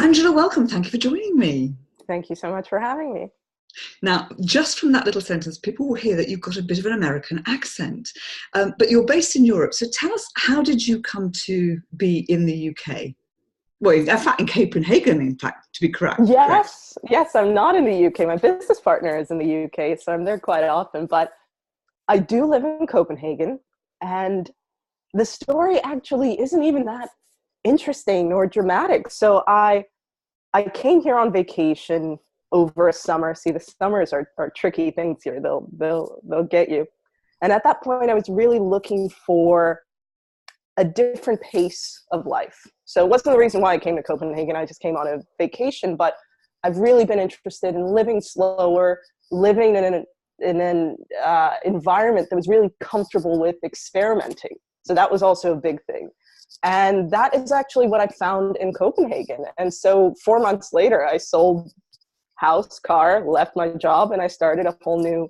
Angela, welcome. Thank you for joining me. Thank you so much for having me. Now, just from that little sentence, people will hear that you've got a bit of an American accent, but you're based in Europe. So tell us, how did you come to be in the UK? Well, in fact, in Copenhagen, in fact, to be correct. Yes, I'm not in the UK. My business partner is in the UK, so I'm there quite often. But I do live in Copenhagen, and the story actually isn't even that interesting or dramatic. So I came here on vacation over a summer. See, the summers are tricky things here. They'll get you. And at that point, I was really looking for a different pace of life. So it wasn't the reason why I came to Copenhagen. I just came on a vacation, but I've really been interested in living slower, living in an environment that was really comfortable with experimenting. So that was also a big thing. And that is actually what I found in Copenhagen. And so 4 months later, I sold house, car, left my job, and I started a whole new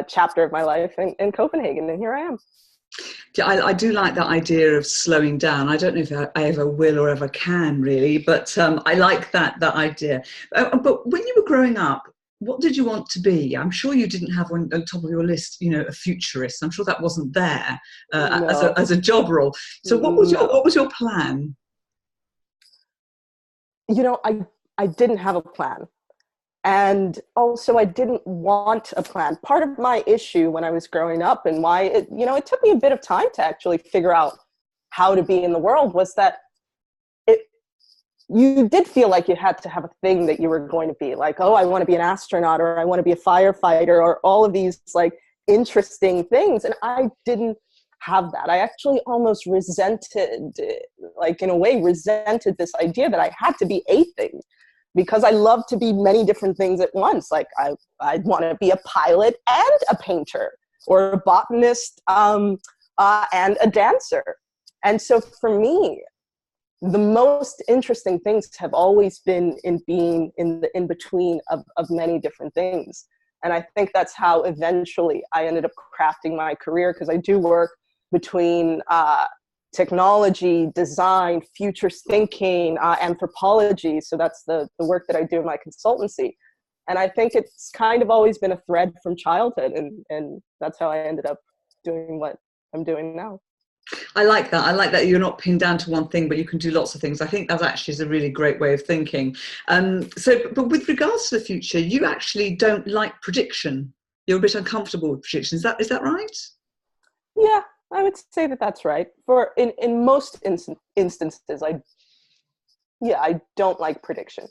chapter of my life in Copenhagen. And here I am. Yeah, I do like that idea of slowing down. I don't know if I ever will or ever can, really, but I like that idea. But when you were growing up, what did you want to be? I'm sure you didn't have on top of your list, a futurist. I'm sure that wasn't there No. as a job role. So what was your plan? I didn't have a plan. And also I didn't want a plan. Part of my issue when I was growing up and why it took me a bit of time to actually figure out how to be in the world was that you did feel like you had to have a thing that you were going to be like, oh, I want to be an astronaut, or I want to be a firefighter, or all of these like interesting things. And I didn't have that. I actually almost resented this idea that I had to be a thing, because I love to be many different things at once. Like I'd want to be a pilot and a painter, or a botanist and a dancer. And so for me, the most interesting things have always been in being in the in-between of many different things. And I think that's how eventually I ended up crafting my career, because I do work between technology, design, future thinking, anthropology. So that's the work that I do in my consultancy. And I think it's kind of always been a thread from childhood. And that's how I ended up doing what I'm doing now. I like that. I like that you're not pinned down to one thing, but you can do lots of things. I think that actually is a really great way of thinking. But with regards to the future, you actually don't like prediction. You're a bit uncomfortable with prediction. Is that right? Yeah, I would say that that's right. For in most instances, I don't like prediction.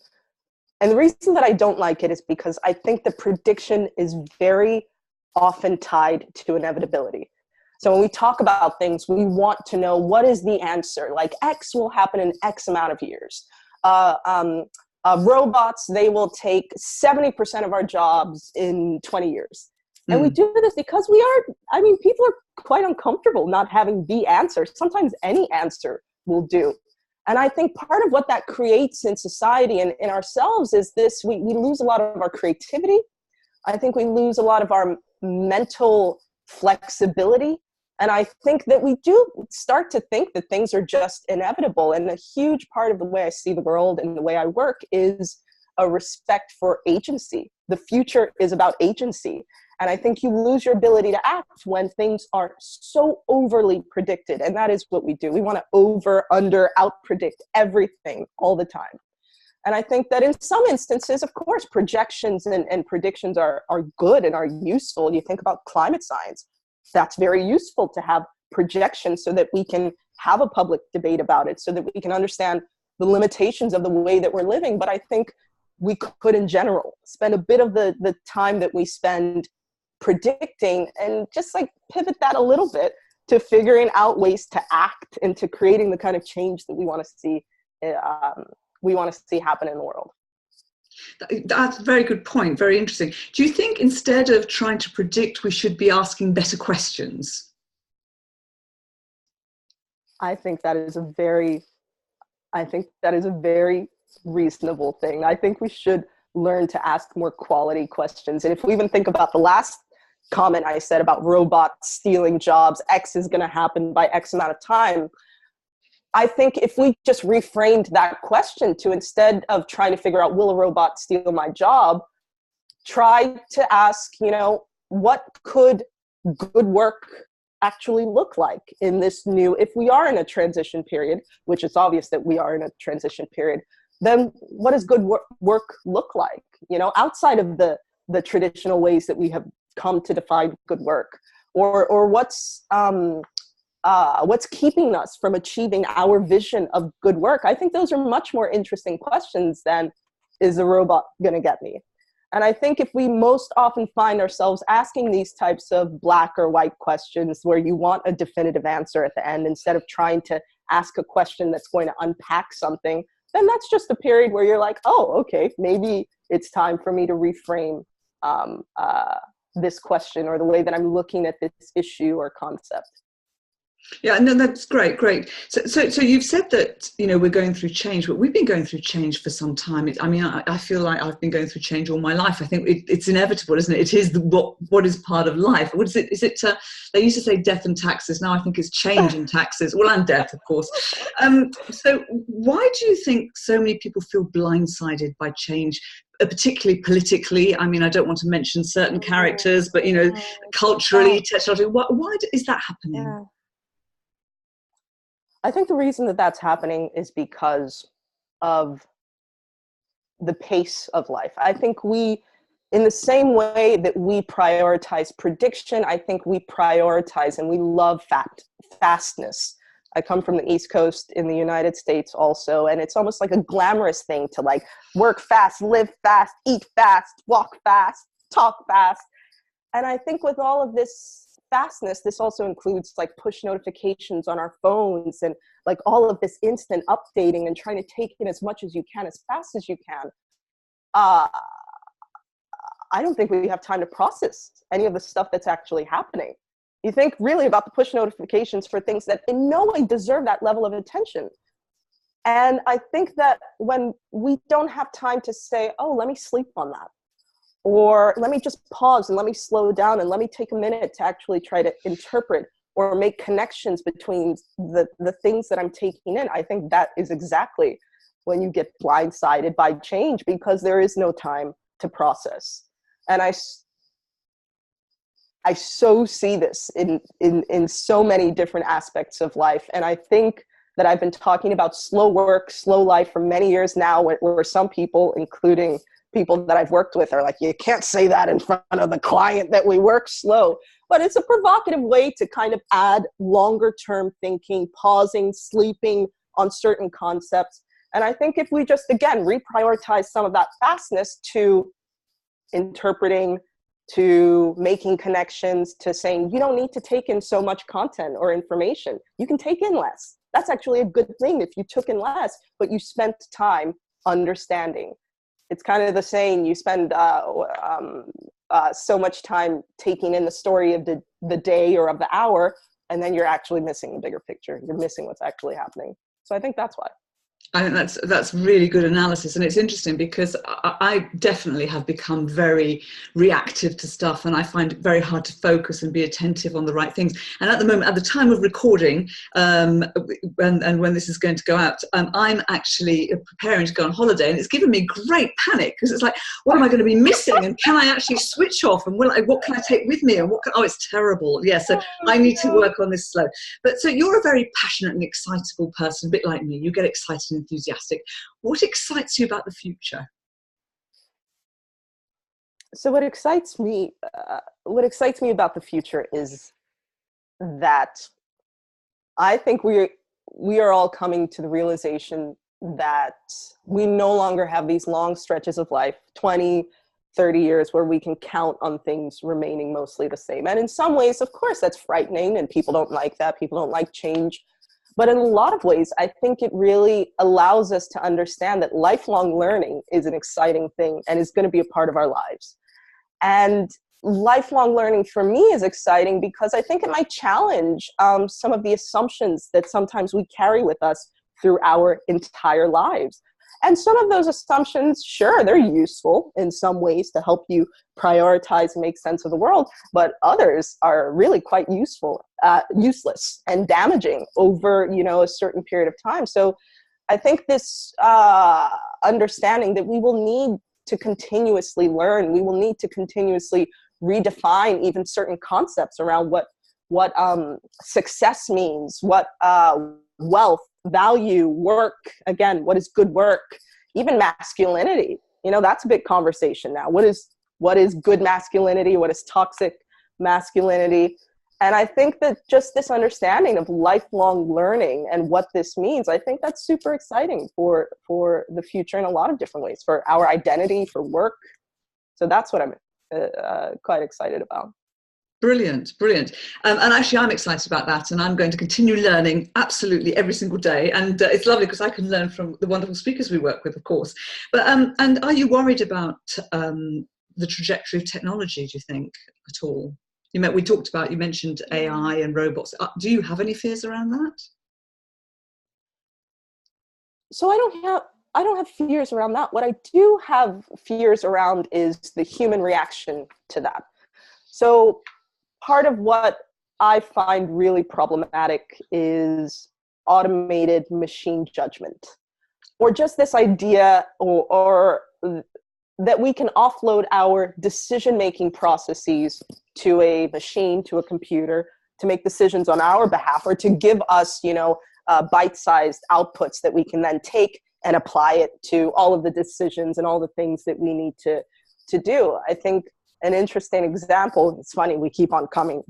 And the reason that I don't like it is because I think the prediction is very often tied to inevitability. So when we talk about things, we want to know what is the answer. Like X will happen in X amount of years. Robots, they will take 70% of our jobs in 20 years. And we do this because people are quite uncomfortable not having the answer. Sometimes any answer will do. And I think part of what that creates in society and in ourselves is this, we lose a lot of our creativity. I think we lose a lot of our mental flexibility. And I think that we do start to think that things are just inevitable. And a huge part of the way I see the world and the way I work is a respect for agency. The future is about agency. And I think you lose your ability to act when things are so overly predicted. And that is what we do. We want to over, under, out predict everything all the time. And I think that in some instances, of course, projections and predictions are good and are useful. You think about climate science. That's very useful to have projections so that we can have a public debate about it, so that we can understand the limitations of the way that we're living. But I think we could, in general, spend a bit of the time that we spend predicting and just like pivot that a little bit to figuring out ways to act and to creating the kind of change that we want to see happen in the world. That's a very good point. Very interesting. Do you think instead of trying to predict, we should be asking better questions? I think that is a very reasonable thing. I think we should learn to ask more quality questions. And if we even think about the last comment I said about robots stealing jobs, X is going to happen by X amount of time. I think if we just reframed that question to, instead of trying to figure out, will a robot steal my job, try to ask, what could good work actually look like in this new, if we are in a transition period, which is obvious that we are in a transition period, then what does good work look like? Outside of the traditional ways that we have come to define good work, or what's keeping us from achieving our vision of good work? I think those are much more interesting questions than, is a robot going to get me? And I think if we most often find ourselves asking these types of black or white questions where you want a definitive answer at the end, instead of trying to ask a question that's going to unpack something, then that's just a period where you're like, oh, okay, maybe it's time for me to reframe this question, or the way that I'm looking at this issue or concept. Yeah, no, that's great. So you've said that, we're going through change, but we've been going through change for some time. I feel like I've been going through change all my life. I think it's inevitable, isn't it? It is what is part of life. What is it? Is it, they used to say death and taxes. Now I think it's change and taxes. Well, and death, of course. So why do you think so many people feel blindsided by change? Particularly politically. I don't want to mention certain characters, but, culturally, technologically, why is that happening? Yeah. I think the reason that that's happening is because of the pace of life. I think we, in the same way that we prioritize prediction, I think we prioritize and we love fastness. I come from the East Coast in the United States also, and it's almost like a glamorous thing to work fast, live fast, eat fast, walk fast, talk fast. And I think with all of this fastness, this also includes push notifications on our phones, and all of this instant updating and trying to take in as much as you can, as fast as you can. I don't think we have time to process any of the stuff that's actually happening. You think really about the push notifications for things that in no way deserve that level of attention. And I think that when we don't have time to say, oh, let me sleep on that, or let me just pause and let me slow down and let me take a minute to actually try to interpret or make connections between the things that I'm taking in, I think that is exactly when you get blindsided by change, because there is no time to process. And I so see this in so many different aspects of life. And I think that I've been talking about slow work, slow life for many years now, where some people, including people that I've worked with, are like, you can't say that in front of the client that we work slow. But it's a provocative way to kind of add longer term thinking, pausing, sleeping on certain concepts. And I think if we just, again, reprioritize some of that fastness to interpreting, to making connections, to saying, you don't need to take in so much content or information. You can take in less. That's actually a good thing if you took in less, but you spent time understanding. It's kind of the saying, you spend so much time taking in the story of the day or of the hour, and then you're actually missing the bigger picture. You're missing what's actually happening. So I think that's why. I think that's really good analysis, and it's interesting because I definitely have become very reactive to stuff, and I find it very hard to focus and be attentive on the right things. And at the moment, at the time of recording, and when this is going to go out, I'm actually preparing to go on holiday, and it's given me great panic because it's like, what am I going to be missing? And can I actually switch off? And what can I take with me? And it's terrible. Yeah, so I need to work on this slow. But so you're a very passionate and excitable person, a bit like me. You get excited and enthusiastic. What excites you about the future? So what excites me about the future is that I think we are all coming to the realization that we no longer have these long stretches of life, 20, 30 years, where we can count on things remaining mostly the same. And in some ways, of course, that's frightening, and people don't like that. People don't like change. But in a lot of ways, I think it really allows us to understand that lifelong learning is an exciting thing and is going to be a part of our lives. And lifelong learning for me is exciting because I think it might challenge some of the assumptions that sometimes we carry with us through our entire lives. And some of those assumptions, sure, they're useful in some ways to help you prioritize and make sense of the world, but others are really quite useless and damaging over, a certain period of time. So I think this understanding that we will need to continuously learn, we will need to continuously redefine even certain concepts around what success means, what wealth, value, work, again, what is good work, even masculinity. That's a big conversation now. What is good masculinity? What is toxic masculinity? And I think that just this understanding of lifelong learning and what this means, I think that's super exciting for the future in a lot of different ways, for our identity, for work. So that's what I'm quite excited about. Brilliant. And actually, I'm excited about that. And I'm going to continue learning absolutely every single day. And it's lovely because I can learn from the wonderful speakers we work with, of course. But and are you worried about the trajectory of technology, do you think, at all? You mentioned AI and robots. Do you have any fears around that? So I don't have fears around that. What I do have fears around is the human reaction to that. So part of what I find really problematic is automated machine judgment, or just this idea or that we can offload our decision-making processes to a machine, to a computer, to make decisions on our behalf, or to give us, bite-sized outputs that we can then take and apply it to all of the decisions and all the things that we need to do. I think an interesting example, it's funny, we keep on coming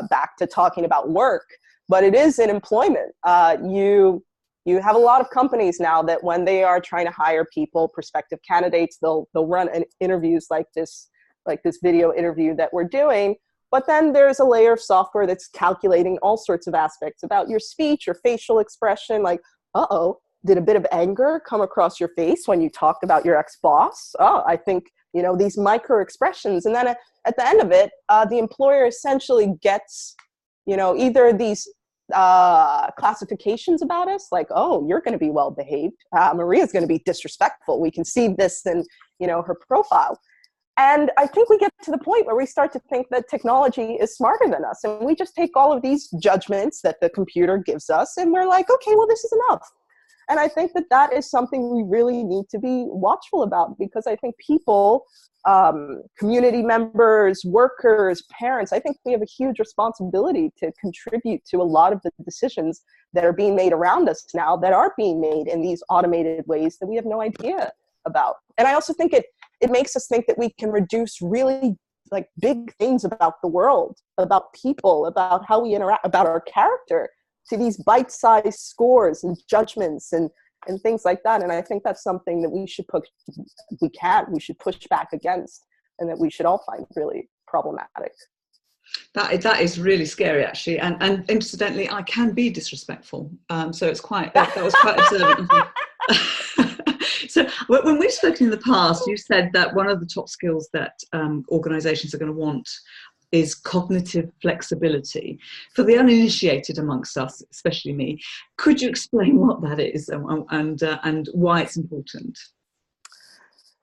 back to talking about work, but it is in employment. You have a lot of companies now that when they are trying to hire people, prospective candidates, they'll run interviews like this video interview that we're doing. But then there's a layer of software that's calculating all sorts of aspects about your speech, your facial expression, like, did a bit of anger come across your face when you talked about your ex-boss? I think, these micro expressions. And then at the end of it, the employer essentially gets, either these classifications about us, like, you're going to be well behaved. Maria's going to be disrespectful. We can see this in, her profile. And I think we get to the point where we start to think that technology is smarter than us. And we just take all of these judgments that the computer gives us and we're like, okay, well, this is enough. And I think that is something we really need to be watchful about, because I think people, community members, workers, parents, I think we have a huge responsibility to contribute to a lot of the decisions that are being made around us now, that are being made in these automated ways that we have no idea about. And I also think it makes us think that we can reduce really big things about the world, about people, about how we interact, about our character, to these bite-sized scores and judgments and things like that. And I think that's something that we should push back against, and that we should all find really problematic. That is really scary, actually. And incidentally, I can be disrespectful. So it's that was quite observant. So when we've spoken in the past, you said that one of the top skills that organizations are going to want is cognitive flexibility. For the uninitiated amongst us, especially me, could you explain what that is and why it's important?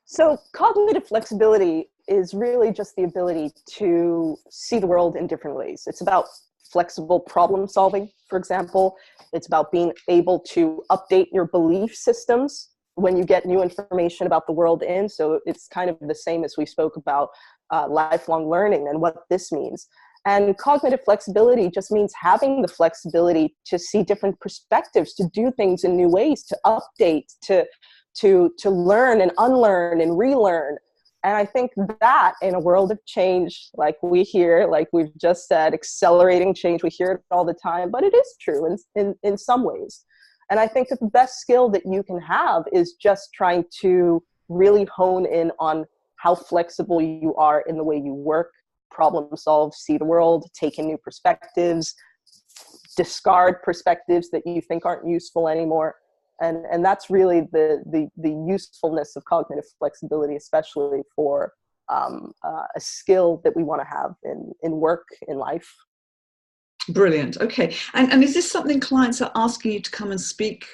So cognitive flexibility is really just the ability to see the world in different ways. It's about flexible problem solving, for example. It's about being able to update your belief systems when you get new information about the world in. So it's kind of the same as we spoke about lifelong learning and what this means. And cognitive flexibility just means having the flexibility to see different perspectives, to do things in new ways, to update, to learn and unlearn and relearn. And I think that in a world of change, like we hear, like we've just said, accelerating change, we hear it all the time, but it is true in some ways. And I think that the best skill that you can have is just trying to really hone in on how flexible you are in the way you work, problem solve, see the world, take in new perspectives, discard perspectives that you think aren't useful anymore. And that's really the usefulness of cognitive flexibility, especially for a skill that we want to have in work, in life. Brilliant. Okay. And is this something clients are asking you to come and speak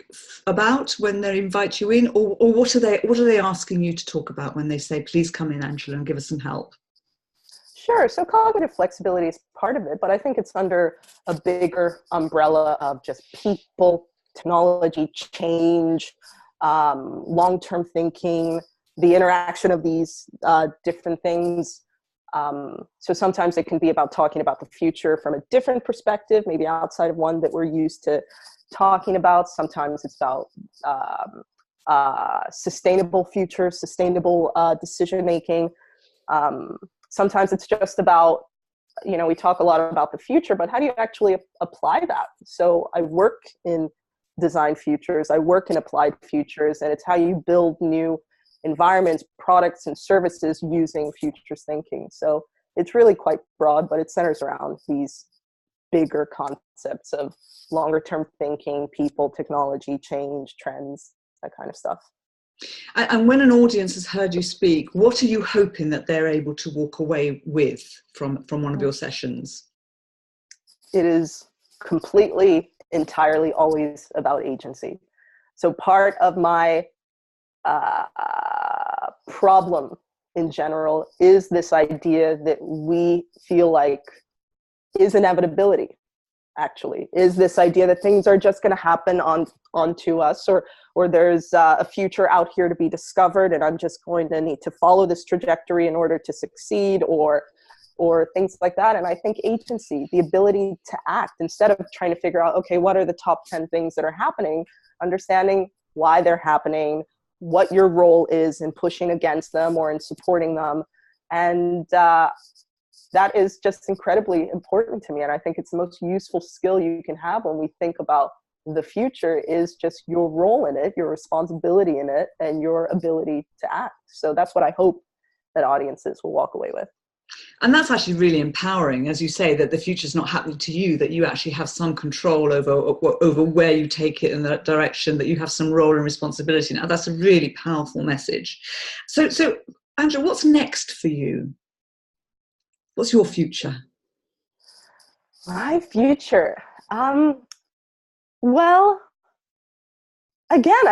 about when they invite you in, or what are they asking you to talk about when they say, please come in, Angela, and give us some help? Sure. So cognitive flexibility is part of it, but I think it's under a bigger umbrella of just people, technology, change, long-term thinking, the interaction of these different things. So sometimes it can be about talking about the future from a different perspective, maybe outside of one that we're used to talking about. Sometimes it's about sustainable future, sustainable decision-making. Sometimes it's just about, we talk a lot about the future, but how do you actually apply that? So I work in design futures, I work in applied futures, and it's how you build new environments, products, and services using futures thinking. So it's really quite broad, but it centers around these bigger concepts of longer term thinking, people, technology, change, trends, that kind of stuff. And when an audience has heard you speak, what are you hoping that they're able to walk away with from one of your sessions? It is completely, entirely always about agency. So part of my problem in general is this idea that we feel like is inevitability, actually, is this idea that things are just going to happen onto us, or there's a future out here to be discovered, and I'm just going to need to follow this trajectory in order to succeed, or things like that. And I think agency, the ability to act, instead of trying to figure out, okay, what are the top 10 things that are happening, understanding why they're happening, what your role is in pushing against them or in supporting them. And that is just incredibly important to me. And I think it's the most useful skill you can have when we think about the future, is just your role in it, your responsibility in it, and your ability to act. So that's what I hope that audiences will walk away with. And that's actually really empowering, as you say, that the future's not happening to you, that you actually have some control over where you take it in that direction, that you have some role and responsibility. Now, that's a really powerful message. So Angela, what's next for you? What's your future? My future? Well, again,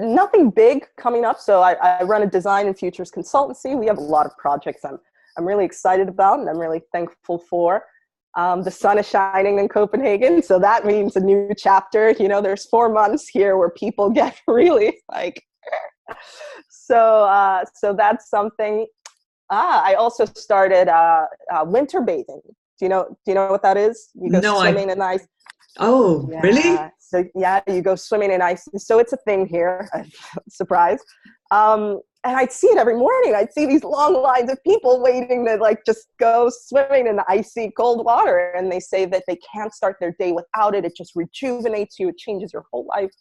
nothing big coming up. So I run a design and futures consultancy. We have a lot of projects I'm really excited about, and I'm really thankful for. The sun is shining in Copenhagen, so that means a new chapter. There's 4 months here where people get really like, so that's something. I also started winter bathing. Do you know what that is? You go swimming in ice. Oh, yeah. Really? So yeah, you go swimming in ice. So it's a thing here. Surprise. And I'd see it every morning. I'd see these long lines of people waiting to just go swimming in the icy cold water. And they say that they can't start their day without it. It just rejuvenates you. It changes your whole life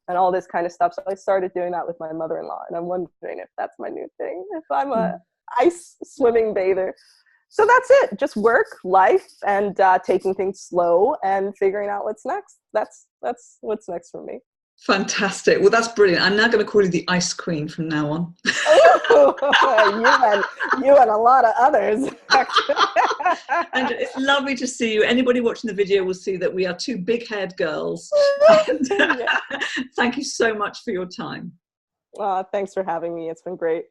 and all this kind of stuff. So I started doing that with my mother-in-law. And I'm wondering if that's my new thing, if I'm a ice swimming bather. So that's it. Just work, life, and taking things slow and figuring out what's next. That's what's next for me. Fantastic. Well, that's brilliant. I'm now going to call you the Ice Queen from now on. you and a lot of others. And it's lovely to see you. Anybody watching the video will see that we are 2 big-haired girls. And, thank you so much for your time. Thanks for having me. It's been great.